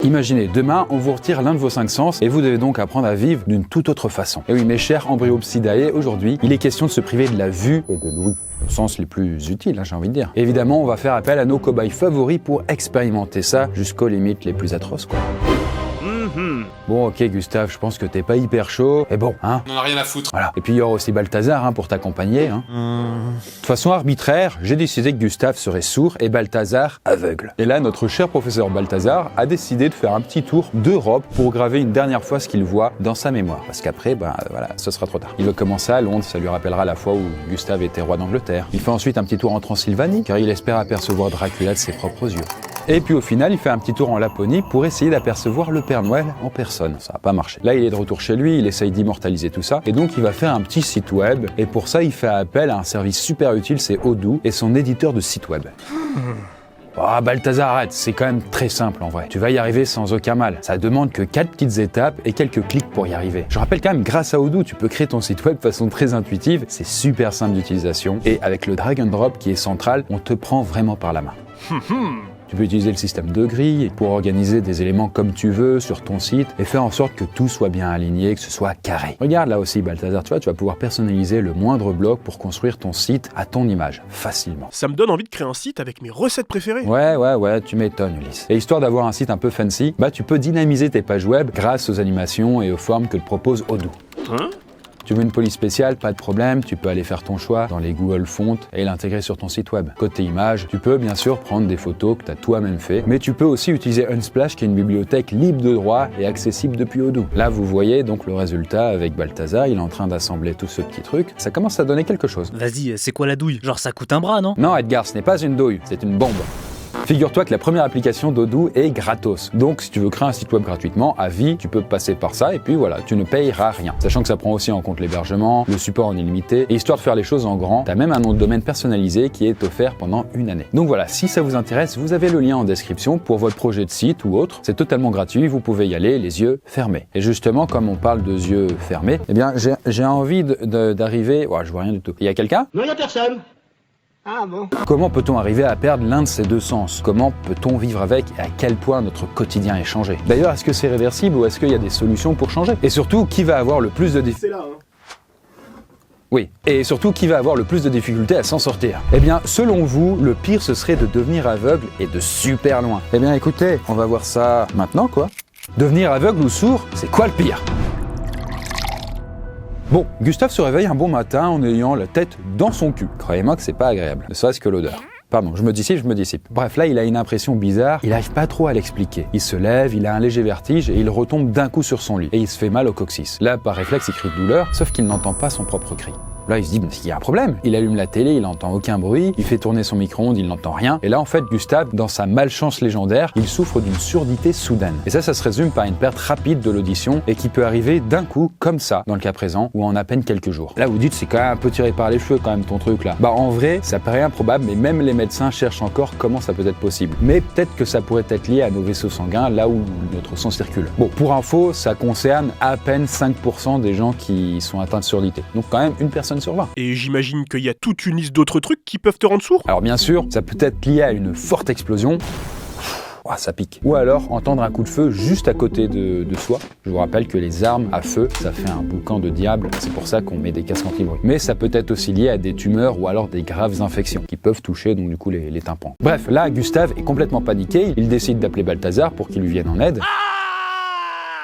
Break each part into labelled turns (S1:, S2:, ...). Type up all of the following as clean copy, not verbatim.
S1: Imaginez, demain, on vous retire l'un de vos 5 sens et vous devez donc apprendre à vivre d'une toute autre façon. Et oui, mes chers embryopsidae, aujourd'hui, il est question de se priver de la vue et de l'ouïe. Au sens les plus utiles, j'ai envie de dire. Évidemment, on va faire appel à nos cobayes favoris pour expérimenter ça jusqu'aux limites les plus atroces, quoi. Bon, ok, Gustave, je pense que t'es pas hyper chaud. Et bon, hein.
S2: On en a rien à foutre.
S1: Voilà. Et puis il y aura aussi Balthazar, hein, pour t'accompagner, hein. De façon arbitraire, j'ai décidé que Gustave serait sourd et Balthazar aveugle. Et là, notre cher professeur Balthazar a décidé de faire un petit tour d'Europe pour graver une dernière fois ce qu'il voit dans sa mémoire. Parce qu'après, voilà, ce sera trop tard. Il va commencer à Londres, ça lui rappellera la fois où Gustave était roi d'Angleterre. Il fait ensuite un petit tour en Transylvanie, car il espère apercevoir Dracula de ses propres yeux. Et puis au final, il fait un petit tour en Laponie pour essayer d'apercevoir le Père Noël en personne. Ça n'a pas marché. Là, il est de retour chez lui, il essaye d'immortaliser tout ça, et donc il va faire un petit site web, et pour ça, il fait appel à un service super utile, c'est Odoo, et son éditeur de site web. Ah, Balthazar, arrête, c'est quand même très simple en vrai. Tu vas y arriver sans aucun mal. Ça demande que 4 petites étapes et quelques clics pour y arriver. Je rappelle quand même, grâce à Odoo, tu peux créer ton site web de façon très intuitive, c'est super simple d'utilisation, et avec le drag and drop qui est central, on te prend vraiment par la main. Tu peux utiliser le système de grille pour organiser des éléments comme tu veux sur ton site et faire en sorte que tout soit bien aligné, que ce soit carré. Regarde là aussi, Balthazar, tu vas pouvoir personnaliser le moindre bloc pour construire ton site à ton image, facilement.
S3: Ça me donne envie de créer un site avec mes recettes préférées.
S1: Ouais, tu m'étonnes, Ulysse. Et histoire d'avoir un site un peu fancy, tu peux dynamiser tes pages web grâce aux animations et aux formes que te propose Odoo. Tu veux une police spéciale, pas de problème, tu peux aller faire ton choix dans les Google Fonts et l'intégrer sur ton site web. Côté images, tu peux bien sûr prendre des photos que tu as toi-même fait, mais tu peux aussi utiliser Unsplash qui est une bibliothèque libre de droit et accessible depuis Odoo. Là, vous voyez donc le résultat avec Balthazar, il est en train d'assembler tout ce petit truc. Ça commence à donner quelque chose.
S4: Vas-y, c'est quoi la douille? Genre ça coûte un bras, non?
S1: Non, Edgar, ce n'est pas une douille, c'est une bombe. Figure-toi que la première application d'Odoo est gratos. Donc si tu veux créer un site web gratuitement, à vie, tu peux passer par ça et puis voilà, tu ne payeras rien. Sachant que ça prend aussi en compte l'hébergement, le support en illimité, et histoire de faire les choses en grand, t'as même un nom de domaine personnalisé qui est offert pendant une année. Donc voilà, si ça vous intéresse, vous avez le lien en description pour votre projet de site ou autre. C'est totalement gratuit, vous pouvez y aller les yeux fermés. Et justement, comme on parle de yeux fermés, eh bien j'ai envie d'arriver... Oh, je vois rien du tout. Il y a quelqu'un?
S5: Non, il n'y a personne. Ah bon?
S1: Comment peut-on arriver à perdre l'un de ces deux sens? Comment peut-on vivre avec et à quel point notre quotidien est changé? D'ailleurs, est-ce que c'est réversible ou est-ce qu'il y a des solutions pour changer? Et surtout, qui va avoir le plus de difficultés?
S5: C'est là, hein.
S1: Oui, et surtout, qui va avoir le plus de difficultés à s'en sortir? Eh bien, selon vous, le pire, ce serait de devenir aveugle et de super loin. Eh bien, écoutez, on va voir ça maintenant, quoi. Devenir aveugle ou sourd, c'est quoi le pire? Bon, Gustave se réveille un bon matin en ayant la tête dans son cul. Croyez-moi que c'est pas agréable, ne serait-ce que l'odeur. Pardon, je me dissipe. Bref, là, il a une impression bizarre, il n'arrive pas trop à l'expliquer. Il se lève, il a un léger vertige et il retombe d'un coup sur son lit. Et il se fait mal au coccyx. Là, par réflexe, il crie de douleur, sauf qu'il n'entend pas son propre cri. Là, il se dit, mais il y a un problème. Il allume la télé, il n'entend aucun bruit, il fait tourner son micro-ondes, il n'entend rien. Et là, en fait, Gustave, dans sa malchance légendaire, il souffre d'une surdité soudaine. Et ça se résume par une perte rapide de l'audition et qui peut arriver d'un coup, comme ça, dans le cas présent, ou en à peine quelques jours. Là, vous dites, c'est quand même un peu tiré par les cheveux, quand même, ton truc, là. En vrai, ça paraît improbable, mais même les médecins cherchent encore comment ça peut être possible. Mais peut-être que ça pourrait être lié à nos vaisseaux sanguins, là où notre sang circule. Bon, pour info, ça concerne à peine 5% des gens qui sont atteints de surdité. Donc quand même, une personne sur 20.
S3: Et j'imagine qu'il y a toute une liste d'autres trucs qui peuvent te rendre sourd.
S1: Alors bien sûr, ça peut être lié à une forte explosion. Oh, ça pique. Ou alors entendre un coup de feu juste à côté de soi. Je vous rappelle que les armes à feu, ça fait un boucan de diable. C'est pour ça qu'on met des casques anti-bruit. Mais ça peut être aussi lié à des tumeurs ou alors des graves infections qui peuvent toucher donc du coup les tympans. Bref, là, Gustave est complètement paniqué. Il décide d'appeler Balthazar pour qu'il lui vienne en aide.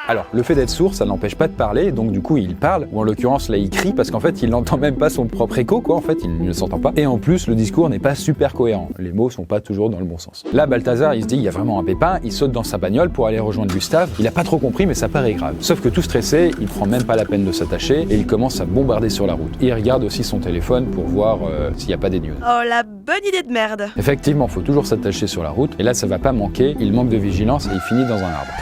S1: Alors, le fait d'être sourd, ça n'empêche pas de parler, donc du coup, il parle, ou en l'occurrence, là, il crie, parce qu'en fait, il n'entend même pas son propre écho, quoi, en fait, il ne s'entend pas. Et en plus, le discours n'est pas super cohérent. Les mots sont pas toujours dans le bon sens. Là, Balthazar, il se dit, il y a vraiment un pépin, il saute dans sa bagnole pour aller rejoindre Gustave. Il a pas trop compris, mais ça paraît grave. Sauf que tout stressé, il prend même pas la peine de s'attacher, et il commence à bombarder sur la route. Il regarde aussi son téléphone pour voir s'il n'y a pas des news.
S6: Oh, la bonne idée de merde!
S1: Effectivement, faut toujours s'attacher sur la route, et là, ça va pas manquer, il manque de vigilance et il finit dans un arbre.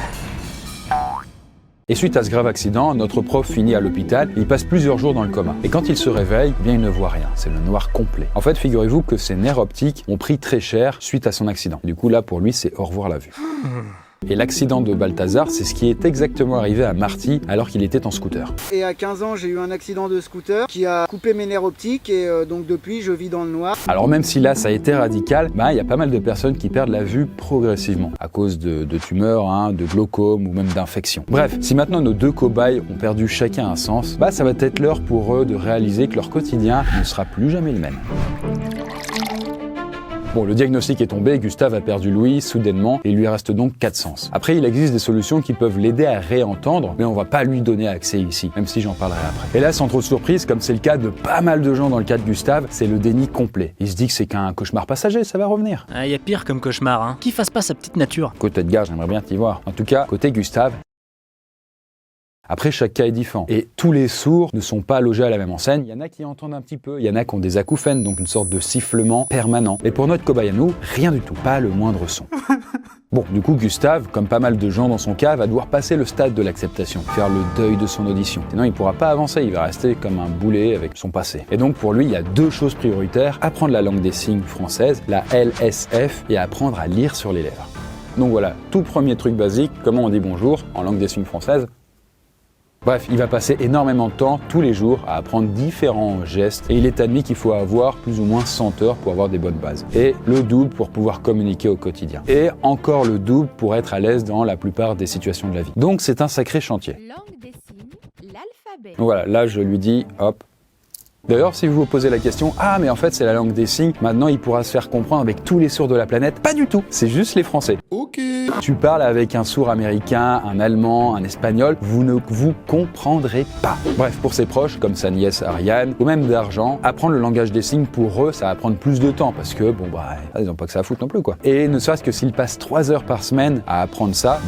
S1: Et suite à ce grave accident, notre prof finit à l'hôpital, il passe plusieurs jours dans le coma. Et quand il se réveille, eh bien il ne voit rien, c'est le noir complet. En fait, figurez-vous que ses nerfs optiques ont pris très cher suite à son accident. Du coup là, pour lui, c'est au revoir la vue. Et l'accident de Balthazar, c'est ce qui est exactement arrivé à Marty alors qu'il était en scooter.
S2: Et à 15 ans, j'ai eu un accident de scooter qui a coupé mes nerfs optiques et donc depuis, je vis dans le noir.
S1: Alors même si là, ça a été radical, il y a pas mal de personnes qui perdent la vue progressivement à cause de tumeurs, de glaucome ou même d'infections. Bref, si maintenant nos deux cobayes ont perdu chacun un sens, ça va être l'heure pour eux de réaliser que leur quotidien ne sera plus jamais le même. Bon, le diagnostic est tombé, Gustave a perdu l'ouïe soudainement et il lui reste donc 4 sens. Après, il existe des solutions qui peuvent l'aider à réentendre, mais on va pas lui donner accès ici, même si j'en parlerai après. Et là, sans trop de surprise, comme c'est le cas de pas mal de gens dans le cas de Gustave, c'est le déni complet. Il se dit que c'est qu'un cauchemar passager, ça va revenir.
S4: Y a pire comme cauchemar, hein. Qui fasse pas sa petite nature.
S1: Côté Edgar, j'aimerais bien t'y voir. En tout cas, côté Gustave, après, chaque cas est différent. Et tous les sourds ne sont pas logés à la même enseigne. Il y en a qui entendent un petit peu, il y en a qui ont des acouphènes, donc une sorte de sifflement permanent. Mais pour notre cobaye à nous, rien du tout, pas le moindre son. Bon, du coup, Gustave, comme pas mal de gens dans son cas, va devoir passer le stade de l'acceptation, faire le deuil de son audition. Sinon, il pourra pas avancer, il va rester comme un boulet avec son passé. Et donc, pour lui, il y a 2 choses prioritaires, apprendre la langue des signes française, la LSF, et apprendre à lire sur les lèvres. Donc voilà, tout premier truc basique, comment on dit bonjour en langue des signes française. Bref, il va passer énormément de temps, tous les jours, à apprendre différents gestes et il est admis qu'il faut avoir plus ou moins 100 heures pour avoir des bonnes bases. Et le double pour pouvoir communiquer au quotidien. Et encore le double pour être à l'aise dans la plupart des situations de la vie. Donc c'est un sacré chantier.
S6: Langue des signes, l'alphabet.
S1: Voilà, là je lui dis, hop. D'ailleurs, si vous vous posez la question, mais en fait c'est la langue des signes, maintenant il pourra se faire comprendre avec tous les sourds de la planète. Pas du tout, c'est juste les Français.
S7: Ok.
S1: Tu parles avec un sourd américain, un allemand, un espagnol, vous ne vous comprendrez pas. Bref, pour ses proches, comme sa nièce Ariane, ou même d'Argent, apprendre le langage des signes pour eux, ça va prendre plus de temps parce que, ils n'ont pas que ça à foutre non plus, quoi. Et ne serait-ce que s'ils passent 3 heures par semaine à apprendre ça,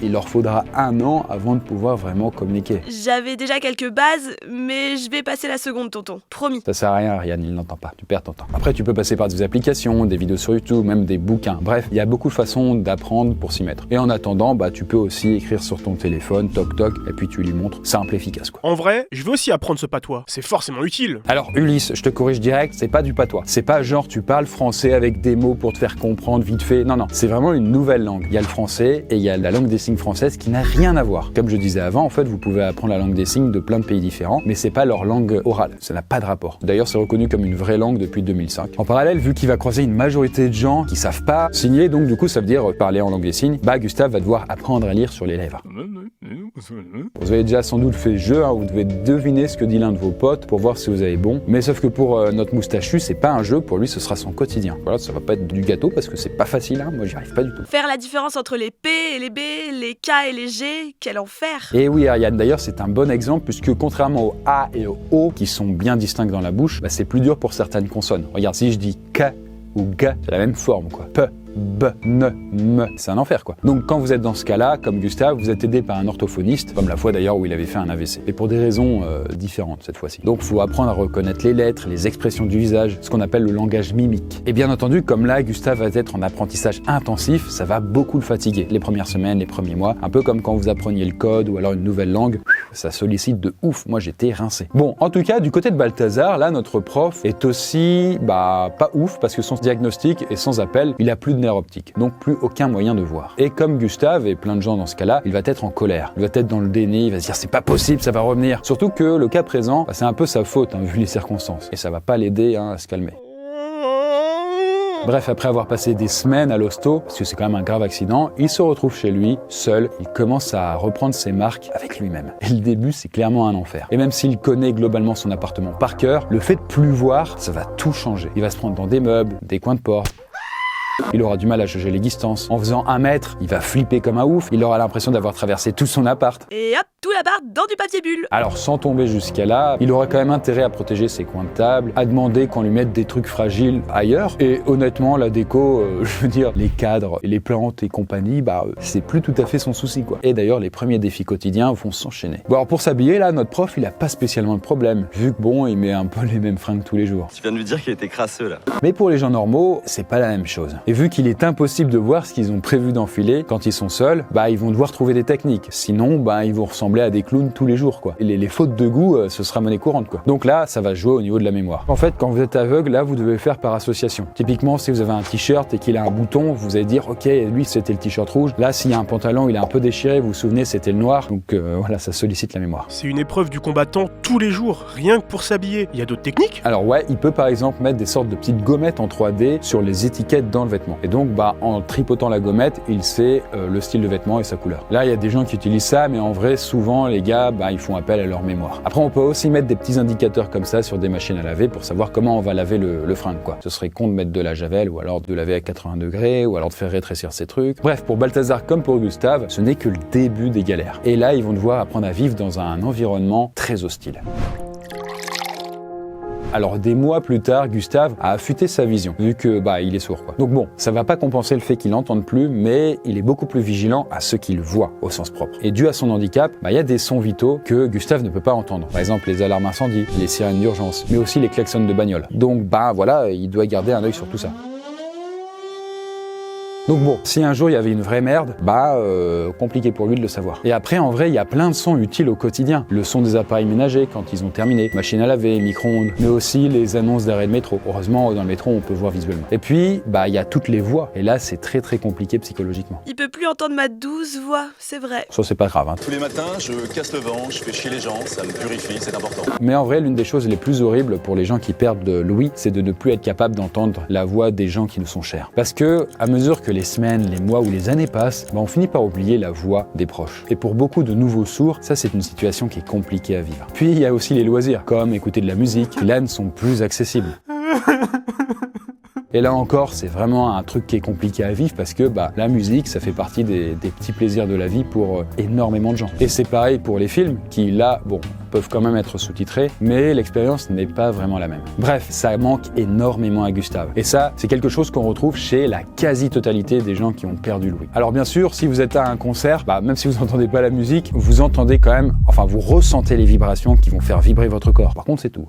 S1: il leur faudra 1 an avant de pouvoir vraiment communiquer.
S8: J'avais déjà quelques bases, mais je vais passer la seconde, tonton. Promis.
S1: Ça sert à rien, Ariane, il n'entend pas. Tu perds ton temps. Après, tu peux passer par des applications, des vidéos sur YouTube, même des bouquins. Bref, il y a beaucoup de façons d'apprendre pour s'y mettre. Et en attendant, tu peux aussi écrire sur ton téléphone, toc toc, et puis tu lui montres. Simple et efficace, quoi.
S3: En vrai, je veux aussi apprendre ce patois. C'est forcément utile.
S1: Alors, Ulysse, je te corrige direct, c'est pas du patois. C'est pas genre tu parles français avec des mots pour te faire comprendre vite fait. Non, c'est vraiment une nouvelle langue. Il y a le français et il y a la langue des signes française qui n'a rien à voir. Comme je disais avant, en fait, vous pouvez apprendre la langue des signes de plein de pays différents, mais c'est pas leur langue orale. Ça n'a pas de rapport. D'ailleurs, c'est reconnu comme une vraie langue depuis 2005. En parallèle, vu qu'il va croiser une majorité de gens qui savent pas signer, donc du coup, ça veut dire parler en langue des signes, Gustave va devoir apprendre à lire sur les lèvres. Vous avez déjà sans doute fait le jeu, vous devez deviner ce que dit l'un de vos potes pour voir si vous avez bon. Mais sauf que pour notre moustachu, c'est pas un jeu, pour lui, ce sera son quotidien. Voilà, ça va pas être du gâteau parce que c'est pas facile, moi j'y arrive pas du tout.
S8: Faire la différence entre les P et les B, les K et les G, quel enfer.
S1: Et oui, Ariane, d'ailleurs, c'est un bon exemple puisque contrairement au A et au O, qui sont bien distincts dans la bouche, c'est plus dur pour certaines consonnes. Regarde, si je dis K ou G, c'est la même forme, quoi. P, B, N, M, c'est un enfer, quoi. Donc quand vous êtes dans ce cas-là, comme Gustave, vous êtes aidé par un orthophoniste, comme la fois d'ailleurs où il avait fait un AVC. Et pour des raisons différentes cette fois-ci. Donc il faut apprendre à reconnaître les lettres, les expressions du visage, ce qu'on appelle le langage mimique. Et bien entendu, comme là, Gustave va être en apprentissage intensif, ça va beaucoup le fatiguer. Les premières semaines, les premiers mois, un peu comme quand vous appreniez le code ou alors une nouvelle langue, ça sollicite de ouf. Moi, j'étais rincé. Bon, en tout cas, du côté de Balthazar, là, notre prof est aussi, pas ouf, parce que son diagnostic est sans appel, il a plus de nerfs optiques, donc plus aucun moyen de voir. Et comme Gustave et plein de gens dans ce cas-là, il va être en colère, il va être dans le déni, il va se dire c'est pas possible, ça va revenir. Surtout que le cas présent, c'est un peu sa faute, vu les circonstances, et ça va pas l'aider à se calmer. Bref, après avoir passé des semaines à l'hosto, parce que c'est quand même un grave accident, il se retrouve chez lui, seul, il commence à reprendre ses marques avec lui-même. Et le début, c'est clairement un enfer. Et même s'il connaît globalement son appartement par cœur, le fait de plus voir, ça va tout changer. Il va se prendre dans des meubles, des coins de porte. Il aura du mal à jauger les distances. En faisant 1 mètre, il va flipper comme un ouf. Il aura l'impression d'avoir traversé tout son appart.
S8: Et hop, tout l'appart dans du papier bulle.
S1: Alors, sans tomber jusqu'à là, il aura quand même intérêt à protéger ses coins de table, à demander qu'on lui mette des trucs fragiles ailleurs. Et honnêtement, la déco, je veux dire, les cadres, les plantes et compagnie, c'est plus tout à fait son souci, quoi. Et d'ailleurs, les premiers défis quotidiens vont s'enchaîner. Bon, alors pour s'habiller, là, notre prof, il a pas spécialement de problème, vu que il met un peu les mêmes fringues tous les jours.
S7: Tu viens de lui dire qu'il était crasseux, là.
S1: Mais pour les gens normaux, c'est pas la même chose. Et vu qu'il est impossible de voir ce qu'ils ont prévu d'enfiler quand ils sont seuls, bah ils vont devoir trouver des techniques. Sinon, bah ils vont ressembler à des clowns tous les jours, quoi. Et les fautes de goût, ce sera monnaie courante, quoi. Donc là, ça va jouer au niveau de la mémoire. En fait, quand vous êtes aveugle, là, vous devez le faire par association. Typiquement, si vous avez un t-shirt et qu'il a un bouton, vous allez dire, ok, lui, c'était le t-shirt rouge. Là, s'il y a un pantalon, il est un peu déchiré, vous vous souvenez, c'était le noir. Donc voilà, ça sollicite la mémoire.
S3: C'est une épreuve du combattant tous les jours, rien que pour s'habiller. Il y a d'autres techniques?
S1: Alors ouais, il peut par exemple mettre des sortes de petites gommettes en 3D sur les étiquettes dans le vêtement. Et donc, bah, en tripotant la gommette, il sait le style de vêtement et sa couleur. Là, il y a des gens qui utilisent ça, mais en vrai, souvent, les gars, bah, ils font appel à leur mémoire. Après, on peut aussi mettre des petits indicateurs comme ça sur des machines à laver pour savoir comment on va laver le fringue, quoi. Ce serait con de mettre de la javel ou alors de laver à 80 degrés ou alors de faire rétrécir ces trucs. Bref, pour Balthazar comme pour Gustave, ce n'est que le début des galères. Et là, ils vont devoir apprendre à vivre dans un environnement très hostile. Alors des mois plus tard, Gustave a affûté sa vision, vu que bah il est sourd, quoi. Donc bon, ça va pas compenser le fait qu'il n'entende plus, mais il est beaucoup plus vigilant à ce qu'il voit au sens propre. Et dû à son handicap, bah il y a des sons vitaux que Gustave ne peut pas entendre. Par exemple les alarmes incendie, les sirènes d'urgence, mais aussi les klaxons de bagnole. Donc bah voilà, il doit garder un œil sur tout ça. Donc bon, si un jour il y avait une vraie merde, bah compliqué pour lui de le savoir. Et après, en vrai, il y a plein de sons utiles au quotidien. Le son des appareils ménagers quand ils ont terminé, machine à laver, micro-ondes, mais aussi les annonces d'arrêt de métro. Heureusement, dans le métro, on peut voir visuellement. Et puis, bah il y a toutes les voix. Et là, c'est très compliqué psychologiquement.
S8: Il peut plus entendre ma douce voix, c'est vrai.
S1: Ça, c'est pas grave, hein.
S7: Tous les matins, je casse le vent, je fais chier les gens, ça me purifie, c'est important.
S1: Mais en vrai, l'une des choses les plus horribles pour les gens qui perdent de l'ouïe, c'est de ne plus être capable d'entendre la voix des gens qui nous sont chers. Parce que, à mesure que les semaines, les mois ou les années passent, bah on finit par oublier la voix des proches. Et pour beaucoup de nouveaux sourds, ça c'est une situation qui est compliquée à vivre. Puis il y a aussi les loisirs, comme écouter de la musique, qui là ne sont plus accessibles. Et là encore, c'est vraiment un truc qui est compliqué à vivre parce que bah, la musique, ça fait partie des petits plaisirs de la vie pour énormément de gens. Et c'est pareil pour les films qui, là, bon, peuvent quand même être sous-titrés, mais l'expérience n'est pas vraiment la même. Bref, ça manque énormément à Gustave. Et ça, c'est quelque chose qu'on retrouve chez la quasi-totalité des gens qui ont perdu l'ouïe. Alors bien sûr, si vous êtes à un concert, bah, même si vous n'entendez pas la musique, vous entendez quand même, enfin vous ressentez les vibrations qui vont faire vibrer votre corps. Par contre, c'est tout.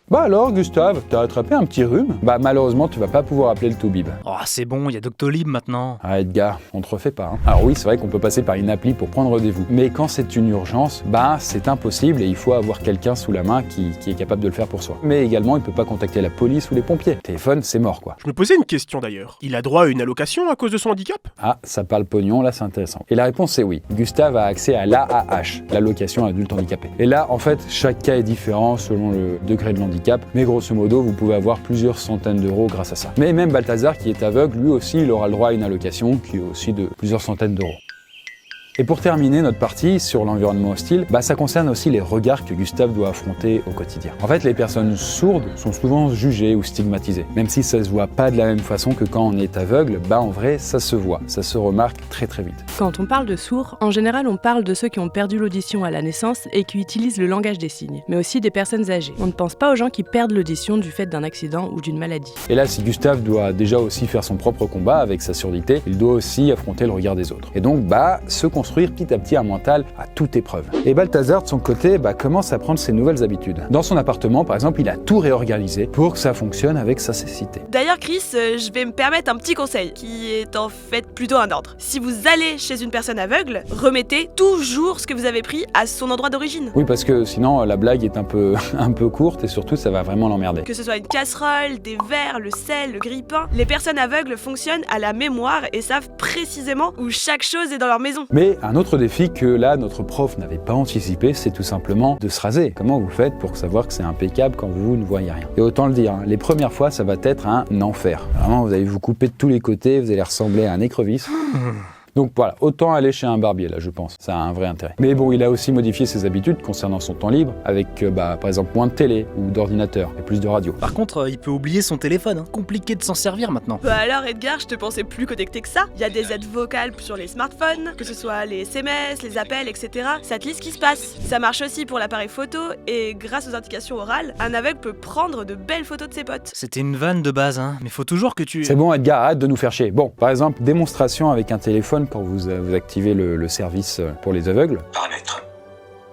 S1: Bah alors, Gustave, t'as attrapé un petit rhume? Bah malheureusement, tu vas pas pouvoir appeler le Toubib.
S4: Oh, c'est bon, il y a Doctolib maintenant.
S1: Ah Edgar, on te refait pas, hein. Alors oui, c'est vrai qu'on peut passer par une appli pour prendre rendez-vous. Mais quand c'est une urgence, bah c'est impossible et il faut avoir quelqu'un sous la main qui est capable de le faire pour soi. Mais également, il peut pas contacter la police ou les pompiers. Téléphone, c'est mort, quoi.
S3: Je me posais une question d'ailleurs. Il a droit à une allocation à cause de son handicap?
S1: Ah, ça parle pognon, là c'est intéressant. Et la réponse c'est oui. Gustave a accès à l'AAH, l'allocation adulte handicapé. Et là, en fait, chaque cas est différent selon le degré de l'handicap, mais grosso modo, vous pouvez avoir plusieurs centaines d'euros grâce à ça. Mais même Balthazar, qui est aveugle, lui aussi, il aura le droit à une allocation qui est aussi de plusieurs centaines d'euros. Et pour terminer notre partie sur l'environnement hostile, bah ça concerne aussi les regards que Gustave doit affronter au quotidien. En fait, les personnes sourdes sont souvent jugées ou stigmatisées. Même si ça se voit pas de la même façon que quand on est aveugle, bah en vrai, ça se voit, ça se remarque très vite.
S9: Quand on parle de sourds, en général on parle de ceux qui ont perdu l'audition à la naissance et qui utilisent le langage des signes, mais aussi des personnes âgées. On ne pense pas aux gens qui perdent l'audition du fait d'un accident ou d'une maladie.
S1: Et là, si Gustave doit déjà aussi faire son propre combat avec sa surdité, il doit aussi affronter le regard des autres. Et donc, bah, se construire petit à petit un mental à toute épreuve. Et Balthazar, de son côté, bah, commence à prendre ses nouvelles habitudes. Dans son appartement, par exemple, il a tout réorganisé pour que ça fonctionne avec sa cécité.
S8: D'ailleurs Chris, je vais me permettre un petit conseil, qui est en fait plutôt un ordre. Si vous allez chez une personne aveugle, remettez toujours ce que vous avez pris à son endroit d'origine.
S1: Oui, parce que sinon, la blague est un peu courte et surtout, ça va vraiment l'emmerder.
S8: Que ce soit une casserole, des verres, le sel, le grille-pain, les personnes aveugles fonctionnent à la mémoire et savent précisément où chaque chose est dans leur maison.
S1: Mais un autre défi que là, notre prof n'avait pas anticipé, c'est tout simplement de se raser. Comment vous faites pour savoir que c'est impeccable quand vous ne voyez rien? Et autant le dire, hein, les premières fois, ça va être un enfer. Vraiment, vous allez vous couper de tous les côtés, vous allez ressembler à un écrevisse. Donc voilà, autant aller chez un barbier là, je pense. Ça a un vrai intérêt. Mais bon, il a aussi modifié ses habitudes concernant son temps libre, avec par exemple moins de télé ou d'ordinateur et plus de radio.
S4: Par contre, il peut oublier son téléphone, hein. Compliqué de s'en servir maintenant.
S8: Bah alors Edgar, je te pensais plus connecté que ça. Il y a des aides vocales sur les smartphones, que ce soit les SMS, les appels, etc. Ça te lit ce qui se passe. Ça marche aussi pour l'appareil photo, et grâce aux indications orales, un aveugle peut prendre de belles photos de ses potes.
S4: C'était une vanne de base, hein. Mais faut toujours que tu...
S1: C'est bon Edgar, arrête de nous faire chier. Bon, par exemple, démonstration avec un téléphone quand vous activez le service pour les aveugles.
S10: Paramètres.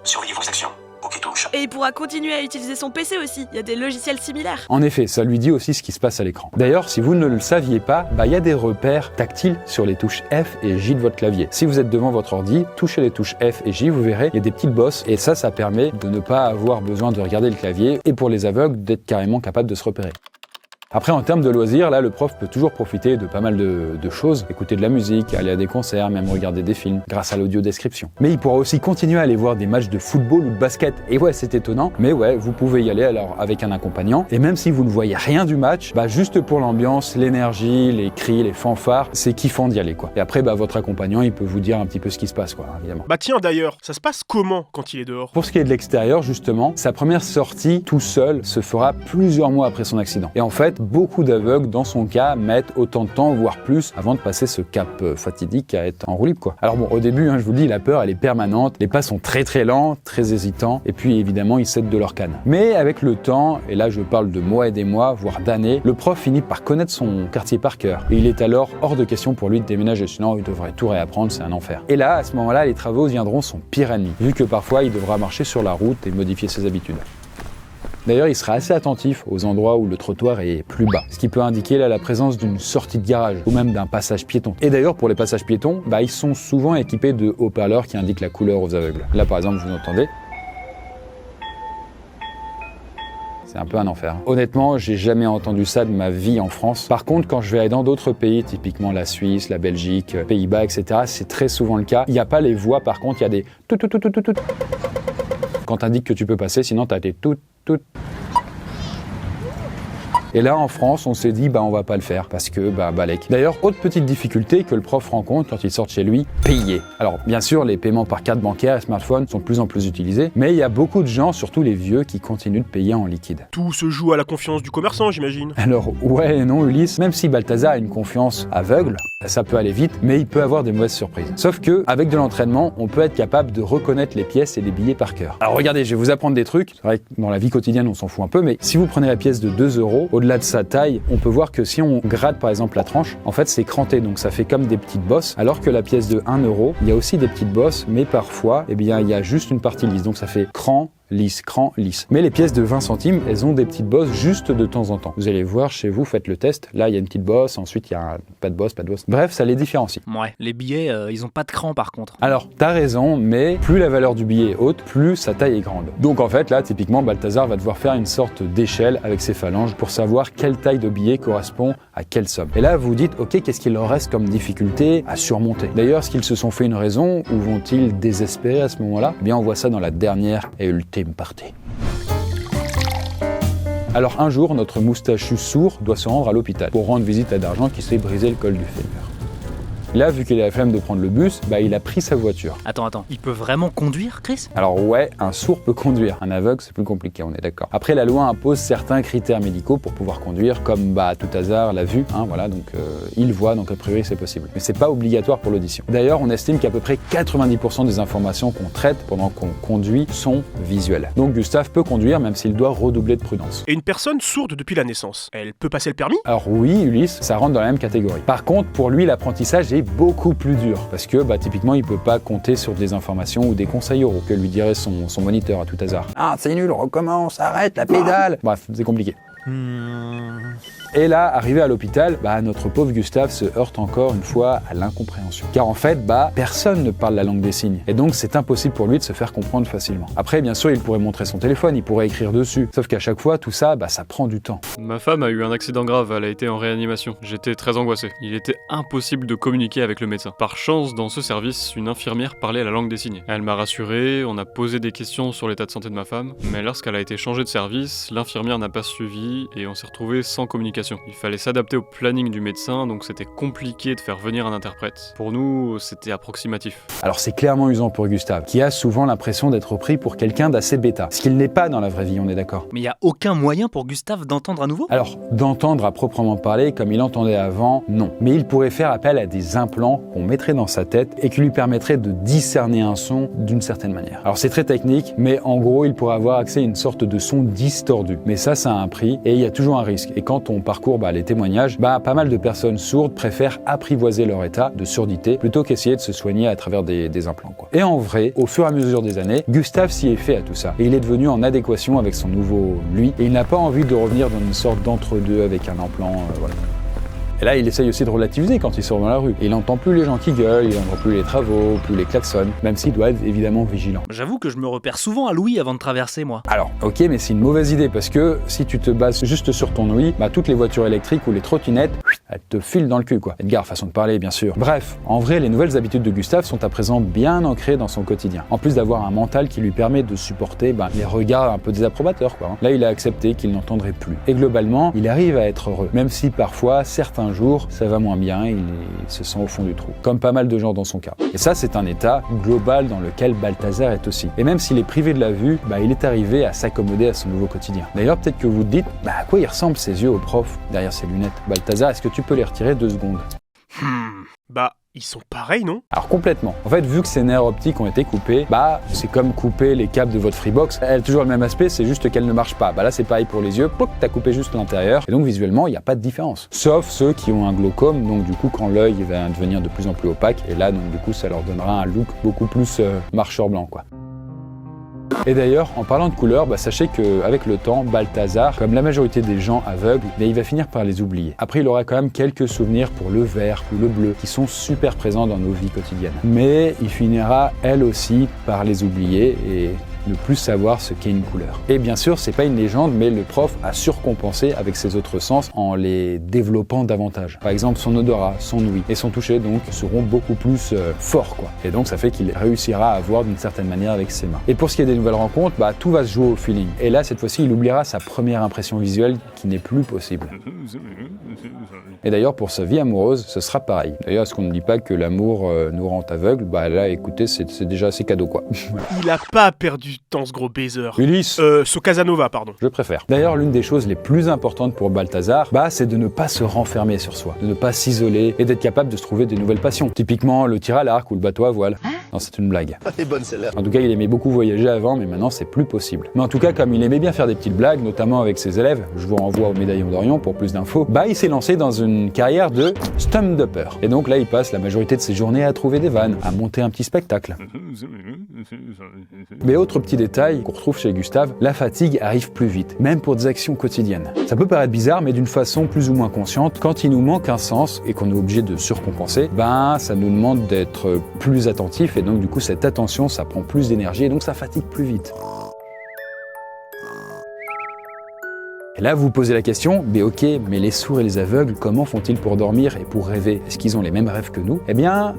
S10: Surveillez vos actions. OK touche.
S8: Et il pourra continuer à utiliser son PC aussi, il y a des logiciels similaires.
S1: En effet, ça lui dit aussi ce qui se passe à l'écran. D'ailleurs, si vous ne le saviez pas, il y a des repères tactiles sur les touches F et J de votre clavier. Si vous êtes devant votre ordi, touchez les touches F et J, vous verrez, il y a des petites bosses et ça permet de ne pas avoir besoin de regarder le clavier et pour les aveugles, d'être carrément capable de se repérer. Après, en termes de loisirs, là, le prof peut toujours profiter de pas mal de choses, écouter de la musique, aller à des concerts, même regarder des films, grâce à l'audio-description. Mais il pourra aussi continuer à aller voir des matchs de football ou de basket. Et ouais, c'est étonnant, mais ouais, vous pouvez y aller alors avec un accompagnant. Et même si vous ne voyez rien du match, juste pour l'ambiance, l'énergie, les cris, les fanfares, c'est kiffant d'y aller, quoi. Et après, votre accompagnant, il peut vous dire un petit peu ce qui se passe, quoi, évidemment.
S3: Tiens, d'ailleurs, ça se passe comment quand il est dehors?
S1: Pour ce qui est de l'extérieur, justement, sa première sortie tout seul se fera plusieurs mois après son accident. Et en fait, beaucoup d'aveugles, dans son cas, mettent autant de temps, voire plus, avant de passer ce cap fatidique à être en roue libre, quoi. Alors bon, au début, je vous le dis, la peur, elle est permanente, les pas sont très très lents, très hésitants, et puis évidemment, ils cèdent de leur canne. Mais avec le temps, et là je parle de mois et des mois, voire d'années, le prof finit par connaître son quartier par cœur. Et il est alors hors de question pour lui de déménager, sinon il devrait tout réapprendre, c'est un enfer. Et là, à ce moment-là, les travaux deviendront son pire ennemi, vu que parfois, il devra marcher sur la route et modifier ses habitudes. D'ailleurs, il sera assez attentif aux endroits où le trottoir est plus bas, ce qui peut indiquer là la présence d'une sortie de garage ou même d'un passage piéton. Et d'ailleurs, pour les passages piétons, ils sont souvent équipés de haut-parleurs qui indiquent la couleur aux aveugles. Là, par exemple, vous entendez. C'est un peu un enfer. Honnêtement, j'ai jamais entendu ça de ma vie en France. Par contre, quand je vais aller dans d'autres pays, typiquement la Suisse, la Belgique, Pays-Bas, etc., c'est très souvent le cas. Il n'y a pas les voix, par contre, il y a des tout. Quand t'indiques que tu peux passer, sinon t'as des tout. Et là, en France, on s'est dit, on va pas le faire parce que, balèque. D'ailleurs, autre petite difficulté que le prof rencontre quand il sort de chez lui, payer. Alors, bien sûr, les paiements par carte bancaire et smartphone sont de plus en plus utilisés, mais il y a beaucoup de gens, surtout les vieux, qui continuent de payer en liquide.
S3: Tout se joue à la confiance du commerçant, j'imagine.
S1: Alors, ouais et non, Ulysse, même si Balthazar a une confiance aveugle, ça peut aller vite, mais il peut avoir des mauvaises surprises. Sauf que, avec de l'entraînement, on peut être capable de reconnaître les pièces et les billets par cœur. Alors regardez, je vais vous apprendre des trucs. C'est vrai que dans la vie quotidienne, on s'en fout un peu, mais si vous prenez la pièce de 2 €, au-delà de sa taille, on peut voir que si on gratte par exemple la tranche, en fait c'est cranté, donc ça fait comme des petites bosses, alors que la pièce de 1 €, il y a aussi des petites bosses, mais parfois, il y a juste une partie lisse, donc ça fait cran, lisse, cran, lisse. Mais les pièces de 20 centimes, elles ont des petites bosses juste de temps en temps. Vous allez voir chez vous, faites le test. Là, il y a une petite bosse, ensuite il y a pas de bosse. Bref, ça les différencie.
S4: Ouais, les billets, ils ont pas de cran par contre.
S1: Alors, t'as raison, mais plus la valeur du billet est haute, plus sa taille est grande. Donc en fait, là, typiquement, Balthazar va devoir faire une sorte d'échelle avec ses phalanges pour savoir quelle taille de billet correspond à quelle somme. Et là, vous vous dites, ok, qu'est-ce qu'il leur reste comme difficulté à surmonter? D'ailleurs, est-ce qu'ils se sont fait une raison ou vont-ils désespérer à ce moment-là? Eh bien, on voit ça dans la dernière et ultime partie. Alors un jour, notre moustachu sourd doit se rendre à l'hôpital pour rendre visite à D'Argent qui s'est brisé le col du fémur. Là, vu qu'il a la flemme de prendre le bus, il a pris sa voiture.
S4: Attends, il peut vraiment conduire, Chris?
S1: Alors ouais, un sourd peut conduire. Un aveugle, c'est plus compliqué, on est d'accord. Après, la loi impose certains critères médicaux pour pouvoir conduire, comme à tout hasard la vue, voilà, donc il voit, donc a priori c'est possible. Mais c'est pas obligatoire pour l'audition. D'ailleurs, on estime qu'à peu près 90% des informations qu'on traite pendant qu'on conduit sont visuelles. Donc Gustave peut conduire, même s'il doit redoubler de prudence.
S3: Et une personne sourde depuis la naissance, elle peut passer le permis?
S1: Alors oui, Ulysse, ça rentre dans la même catégorie. Par contre, pour lui, l'apprentissage est beaucoup plus dur parce que typiquement il peut pas compter sur des informations ou des conseils oraux que lui dirait son moniteur à tout hasard. Ah, c'est nul, recommence, arrête la pédale. Bref, c'est compliqué. Et là, arrivé à l'hôpital, notre pauvre Gustave se heurte encore une fois à l'incompréhension. Car en fait, personne ne parle la langue des signes. Et donc, c'est impossible pour lui de se faire comprendre facilement. Après, bien sûr, il pourrait montrer son téléphone, il pourrait écrire dessus. Sauf qu'à chaque fois, tout ça, ça prend du temps.
S10: Ma femme a eu un accident grave, elle a été en réanimation. J'étais très angoissé. Il était impossible de communiquer avec le médecin. Par chance, dans ce service, une infirmière parlait la langue des signes. Elle m'a rassuré, on a posé des questions sur l'état de santé de ma femme, mais lorsqu'elle a été changée de service, l'infirmière n'a pas suivi et on s'est retrouvé sans communication. Il fallait s'adapter au planning du médecin, donc c'était compliqué de faire venir un interprète. Pour nous, c'était approximatif.
S1: Alors c'est clairement usant pour Gustave, qui a souvent l'impression d'être pris pour quelqu'un d'assez bêta, ce qu'il n'est pas dans la vraie vie, on est d'accord.
S4: Mais il n'y a aucun moyen pour Gustave d'entendre à nouveau?
S1: Alors, d'entendre à proprement parler comme il entendait avant, non. Mais il pourrait faire appel à des implants qu'on mettrait dans sa tête et qui lui permettraient de discerner un son d'une certaine manière. Alors c'est très technique, mais en gros, il pourrait avoir accès à une sorte de son distordu. Mais ça a un prix et il y a toujours un risque. Et quand on parcourt les témoignages, pas mal de personnes sourdes préfèrent apprivoiser leur état de surdité plutôt qu'essayer de se soigner à travers des implants, quoi. Et en vrai, au fur et à mesure des années, Gustave s'y est fait à tout ça. Et il est devenu en adéquation avec son nouveau lui. Et il n'a pas envie de revenir dans une sorte d'entre-deux avec un implant, voilà. Et là, il essaye aussi de relativiser quand il sort dans la rue. Et il n'entend plus les gens qui gueulent, il n'entend plus les travaux, plus les klaxons, même s'il doit être évidemment vigilant.
S4: J'avoue que je me repère souvent à l'ouïe avant de traverser, moi.
S1: Alors, ok, mais c'est une mauvaise idée parce que si tu te bases juste sur ton ouïe, toutes les voitures électriques ou les trottinettes, elles te filent dans le cul, quoi. Edgar, façon de parler, bien sûr. Bref, en vrai, les nouvelles habitudes de Gustave sont à présent bien ancrées dans son quotidien. En plus d'avoir un mental qui lui permet de supporter les regards un peu désapprobateurs, quoi. Là, il a accepté qu'il n'entendrait plus. Et globalement, il arrive à être heureux, même si parfois, certains jours, ça va moins bien, il se sent au fond du trou. Comme pas mal de gens dans son cas. Et ça, c'est un état global dans lequel Balthazar est aussi. Et même s'il est privé de la vue, il est arrivé à s'accommoder à son nouveau quotidien. D'ailleurs, peut-être que vous te dites, à quoi il ressemble ses yeux au prof derrière ses lunettes? Balthazar, est-ce que tu peux les retirer 2 secondes?
S3: Ils sont pareils, non?
S1: Alors complètement. En fait, vu que ces nerfs optiques ont été coupés, c'est comme couper les câbles de votre Freebox. Elle a toujours le même aspect, c'est juste qu'elle ne marche pas. Là, c'est pareil pour les yeux. T'as coupé juste l'intérieur. Et donc, visuellement, il n'y a pas de différence. Sauf ceux qui ont un glaucome. Donc, du coup, quand l'œil va devenir de plus en plus opaque. Et là, donc, du coup, ça leur donnera un look beaucoup plus marcheur blanc, quoi. Et d'ailleurs, en parlant de couleurs, sachez qu'avec le temps, Balthazar, comme la majorité des gens aveugles, il va finir par les oublier. Après, il aura quand même quelques souvenirs pour le vert ou le bleu, qui sont super présents dans nos vies quotidiennes. Mais il finira, elle aussi, par les oublier et ne plus savoir ce qu'est une couleur. Et bien sûr, c'est pas une légende, mais le prof a surcompensé avec ses autres sens en les développant davantage. Par exemple, son odorat, son ouïe et son toucher donc seront beaucoup plus forts, quoi. Et donc ça fait qu'il réussira à voir d'une certaine manière avec ses mains. Et pour ce qui est des nouvelles rencontres, tout va se jouer au feeling. Et là, cette fois-ci, il oubliera sa première impression visuelle qui n'est plus possible. Et d'ailleurs, pour sa vie amoureuse, ce sera pareil. D'ailleurs, est-ce qu'on ne dit pas que l'amour nous rend aveugles? Là, écoutez, c'est déjà assez cadeau, quoi.
S3: Il a pas perdu de temps, ce gros baiser.
S1: Ulysse
S3: Ce Casanova, pardon.
S1: Je préfère. D'ailleurs, l'une des choses les plus importantes pour Balthazar, c'est de ne pas se renfermer sur soi, de ne pas s'isoler et d'être capable de se trouver des nouvelles passions. Typiquement, le tir à l'arc ou le bateau à voile. Non, c'est une blague.
S5: Elle est bonne celle-là.
S1: En tout cas, il aimait beaucoup voyager avant, mais maintenant, c'est plus possible. Mais en tout cas, comme il aimait bien faire des petites blagues, notamment avec ses élèves, je vous renvoie au Médaillon d'Orion pour plus d'infos, il s'est lancé dans une carrière de stand-upper. Et donc là, il passe la majorité de ses journées à trouver des vannes, à monter un petit spectacle. Mais autre petit détail qu'on retrouve chez Gustave, la fatigue arrive plus vite, même pour des actions quotidiennes. Ça peut paraître bizarre, mais d'une façon plus ou moins consciente, quand il nous manque un sens et qu'on est obligé de surcompenser, ça nous demande d'être plus attentif et donc du coup cette attention, ça prend plus d'énergie et donc ça fatigue plus vite. Et là, vous vous posez la question, ok, mais les sourds et les aveugles, comment font-ils pour dormir et pour rêver? Est-ce qu'ils ont les mêmes rêves que nous?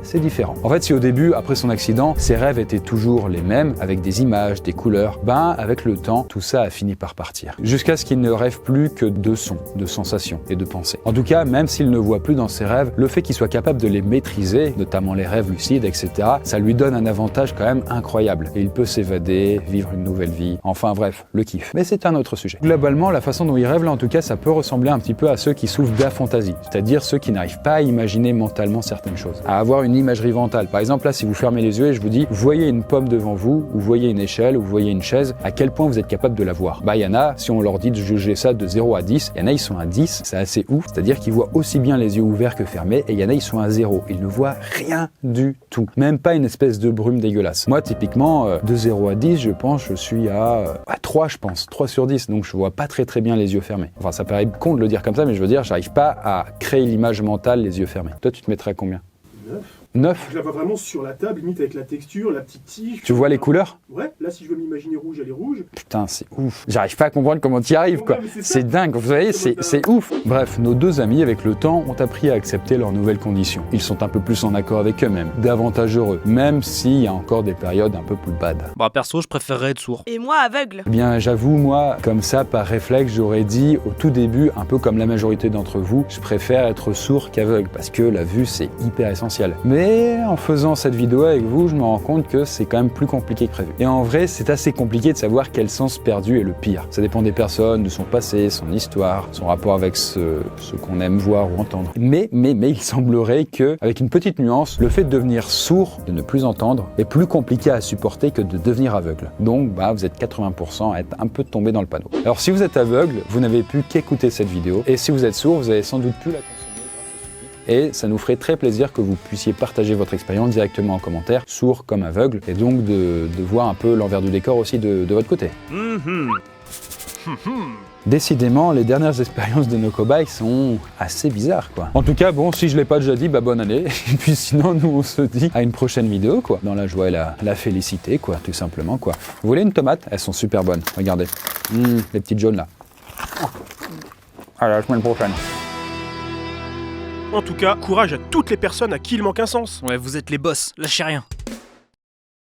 S1: C'est différent. En fait, si au début, après son accident, ses rêves étaient toujours les mêmes, avec des images, des couleurs, avec le temps, tout ça a fini par partir. Jusqu'à ce qu'il ne rêve plus que de sons, de sensations et de pensées. En tout cas, même s'il ne voit plus dans ses rêves, le fait qu'il soit capable de les maîtriser, notamment les rêves lucides, etc., ça lui donne un avantage quand même incroyable. Et il peut s'évader, vivre une nouvelle vie, enfin bref, le kiff. Mais c'est un autre sujet. Globalement, la façon dont il rêve là, en tout cas, ça peut ressembler un petit peu à ceux qui souffrent d'aphantasie, c'est-à-dire ceux qui n'arrivent pas à imaginer mentalement certaines choses, à avoir une imagerie mentale. Par exemple, là, si vous fermez les yeux et je vous dis, vous voyez une pomme devant vous, ou vous voyez une échelle, ou vous voyez une chaise, à quel point vous êtes capable de la voir? Il y en a, si on leur dit de juger ça de 0 à 10, il y en a, ils sont à 10, c'est assez ouf, c'est-à-dire qu'ils voient aussi bien les yeux ouverts que fermés, et il y en a, ils sont à 0, ils ne voient rien du tout, même pas une espèce de brume dégueulasse. Moi, typiquement, de 0 à 10, je pense, je suis à 3, je pense, 3 sur 10, donc je vois pas très bien les yeux fermés. Enfin, ça paraît con de le dire comme ça, mais je veux dire, j'arrive pas à créer l'image mentale les yeux fermés. Toi, tu te mettrais à combien? 9.
S3: Je la vois vraiment sur la table, limite avec la texture, la petite tige.
S1: Tu vois les couleurs?
S3: Ouais, là si je veux m'imaginer rouge, elle est rouge.
S1: Putain, c'est ouf. J'arrive pas à comprendre comment tu y arrives, quoi. C'est dingue, vous voyez, c'est ouf. Bref, nos deux amis, avec le temps, ont appris à accepter leurs nouvelles conditions. Ils sont un peu plus en accord avec eux-mêmes, davantage heureux, même s'il y a encore des périodes un peu plus bad.
S4: Perso, je préférerais être sourd.
S8: Et moi, aveugle.
S1: Eh bien, j'avoue, moi, comme ça, par réflexe, j'aurais dit au tout début, un peu comme la majorité d'entre vous, je préfère être sourd qu'aveugle, parce que la vue, c'est hyper essentiel. Mais Mais en faisant cette vidéo avec vous, je me rends compte que c'est quand même plus compliqué que prévu. Et en vrai, c'est assez compliqué de savoir quel sens perdu est le pire. Ça dépend des personnes, de son passé, son histoire, son rapport avec ce qu'on aime voir ou entendre. Mais il semblerait que, avec une petite nuance, le fait de devenir sourd, de ne plus entendre, est plus compliqué à supporter que de devenir aveugle. Donc, vous êtes 80% à être un peu tombé dans le panneau. Alors, si vous êtes aveugle, vous n'avez pu qu'écouter cette vidéo. Et si vous êtes sourd, vous avez sans doute pu la consommer grâce au sous-titre. Et ça nous ferait très plaisir que vous puissiez partager votre expérience directement en commentaire, sourd comme aveugle, et donc de voir un peu l'envers du décor aussi de votre côté. Décidément, les dernières expériences de nos cobayes sont assez bizarres, quoi. En tout cas, bon, si je l'ai pas déjà dit, bonne année. Et puis sinon, nous, on se dit à une prochaine vidéo, quoi. Dans la joie et la félicité, quoi, tout simplement, quoi. Vous voulez une tomate? Elles sont super bonnes, regardez. Les petites jaunes, là. À la semaine prochaine.
S3: En tout cas, courage à toutes les personnes à qui il manque un sens.
S4: Ouais, vous êtes les boss, lâchez rien.